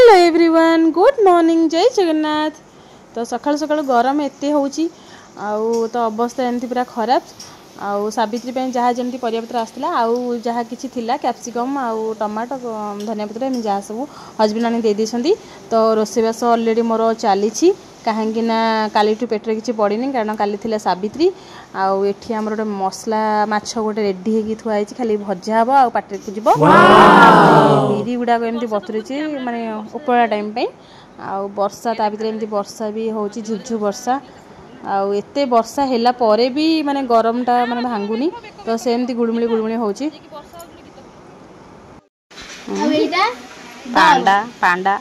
Hello everyone good morning जय जगन्नाथ। तो सकाल सकाल गरम एते होची आउ तो अवस्था एमती पूरा खराब आउ सावित्री पे जहाँ जमी परियापत्र आसला आउ जहाँ किसी थिला कैप्सिकम आउ टमाटो धनिया पत्र एम जहाँ सब हजबैंड आनी दे देछंती। तो रोसेबास ऑलरेडी मोर चली कहीं काली पेटर किसी पड़नी कारण काली थिला सावित्री आउ एठी हमर गोटे मसला माछ गोटे रेडी होगी थुआई खाली भजा हम आ पाटे को जीव बिरी गुड़ाक एमती बतुरी माने उपरा टाइम पे आउ वर्षा ता भीतर एमती वर्षा भी होची झुझु वर्षा आउ एते वर्षा हैला परे भी माने गरमटा माने भांगुनी तो सेमती गुड़मुड़ी होची। पांडा पांडा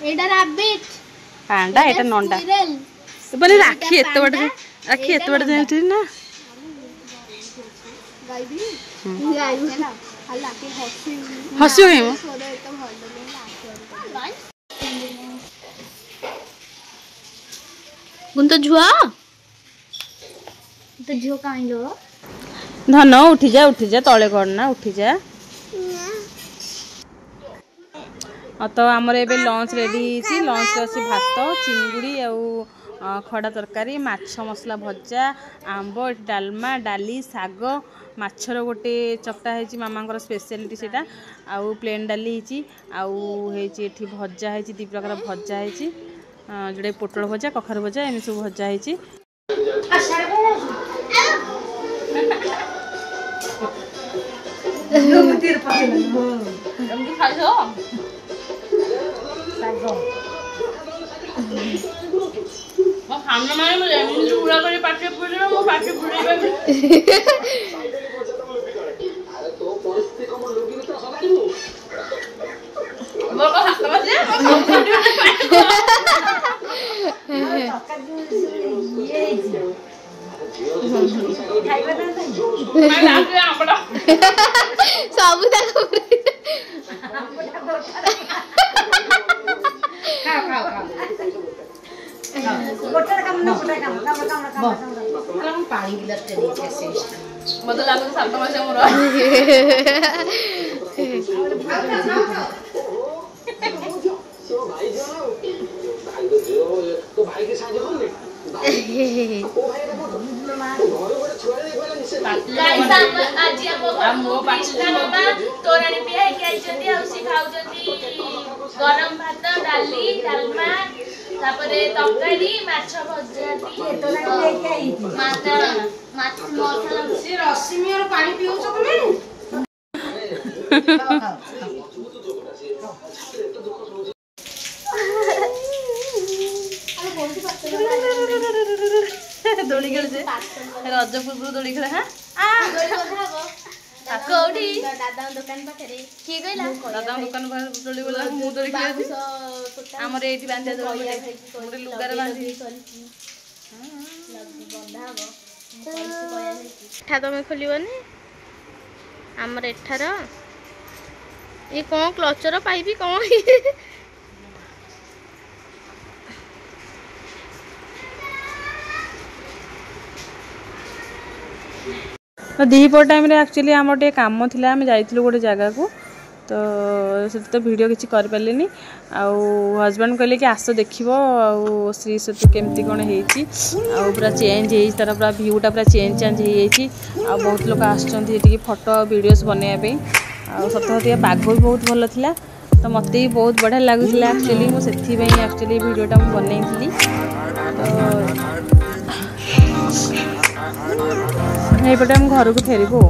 एटा रैबिट पांडा एटा नंडा बोले राखी एत बड़ जाई ना गाय भी गाय हल्ला के हसियो हे मो गुन तो झुआ काई लो धन उठी जा तले करना उठी जा। तो आमर एबे लंच रेडी लंच अच्छी भात चिंगुड़ी आउ खड़ा तरकारी माछ मसला भजा आंब डालमा डाली साग माछर गोटे चपटा है मामा स्पेशलिटी से आउ प्लेन डाली आउ भजा है दी प्रकार भजा है जोड़े पोटल भजा कखार भजा एम सब भजा है। गरम भात डाली डालमा तापरे तरकारी माछ भजा माछ मसला से रश्मि और पानी पियो छ तमे दोली खेल जे रज पूर्व दोली खेल हां कोडी दादा दुकान पाखरे की कहला दादा दुकान पाखरे दोली बोला मु दोली खेल हमर एठी बांधे दोली मोरे लुगार बांधी बंधा हो पैसे पया एठा तमे खोलिबनी हमर एठार ये कोन क्लचर पाइबी कोन तो दीपर टाइम रे एक्चुअली आम टे काम थिला आम जाइथिलु गोटे जगह को तो से वीडियो किसी कर पारेनी आउ हजबैंड कहले कि आस देखिबो आउ श्री सेतु केमती कोन हेची आउ पूरा चेंज हेई तार पूरा व्यूटा पूरा चेंज हेई आ बहुत लोग आछचंती एठी फोटो वीडियोस बनाया पे आ सतहतिया पाग भी बहुत भल थिला तो मते भी बहुत बढ़िया लागुला एक्चुअली मु सेथि पई एक्चुअली वीडियोटा मु बनैथिली तो एपटे हम घर को फेरबो।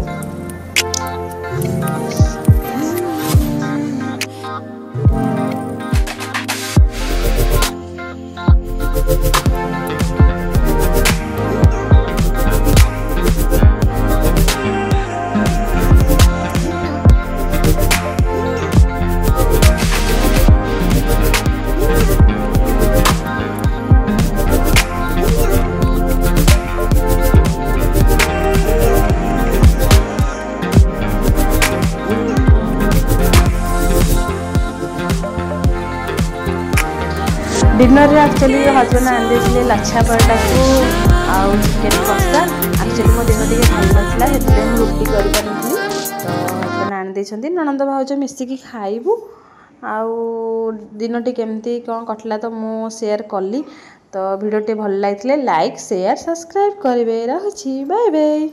डिनर रे एक्चुअली हजबैंड आने लच्छा पराठा को आउ चिकेन कषा एक्चुअली मो देह टे भल नाला से रुटी कर तो हजबैंड आनी ननंद भाउज मिसिकी खाइबू आउ दिनटी केमती कौन कटला तो मु शेयर कली। तो भिडियोटी भल लगी लाइक शेयर सब्सक्राइब करेंगे। रहुछि बाय बाय।